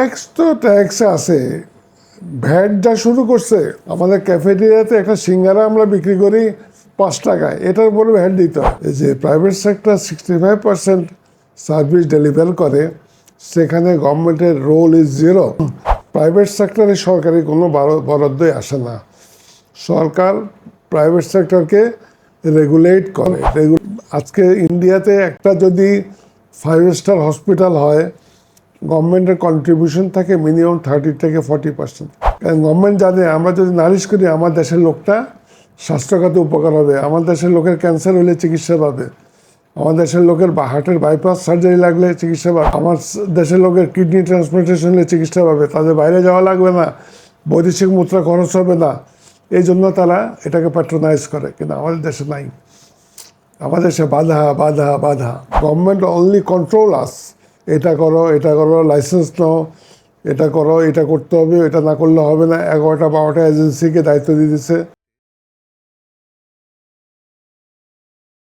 Tax তো tax আছে, VAT যা শুরু করছে। আমাদের ক্যাফেটেরিয়াতে একটা সিঙ্গারা আমরা বিক্রি করি 5 টাকায়, এটার উপরে ভ্যাট দিতে হয়। এই যে প্রাইভেট সেক্টর 65% সার্ভিস ডেলিভার করে, সেখানে গভর্নমেন্টের রোল ইজ জিরো। প্রাইভেট সেক্টরে সরকারি কোনো বরাদ্দই আসে না। সরকার প্রাইভেট সেক্টরকে রেগুলেট করে। আজকে ইন্ডিয়াতে একটা যদি 5 স্টার হসপিটাল হয়, গভর্নমেন্টের কন্ট্রিবিউশন থাকে মিনিমাম 30 থেকে 40%। কারণ গভর্নমেন্ট জানে আমরা যদি নালিশ করি আমার দেশের লোকটা স্বাস্থ্যখাতে উপকার হবে, আমার দেশের লোকের ক্যান্সার হলে চিকিৎসা পাবে, আমার দেশের লোকের হার্টের বাইপাস সার্জারি লাগলে চিকিৎসা পাবে, আমার দেশের লোকের কিডনি ট্রান্সপ্লান্টেশন হলে চিকিৎসা পাবে, তাদের বাইরে যাওয়া লাগবে না, বৈদেশিক মুদ্রা খরচ হবে না। এই জন্য তারা এটাকে প্যাট্রোনাইজ করে, কিন্তু আমাদের দেশে নাই। আমাদের দেশে বাধা বাধা বাধা। গভর্নমেন্ট অনলি কন্ট্রোল আস, এটা করো এটা করো, লাইসেন্স নাও, এটা করো, এটা করতে হবে, এটা না করলে হবে না। 11টা 12টা এজেন্সিকে দায়িত্ব দিয়ে দিচ্ছে।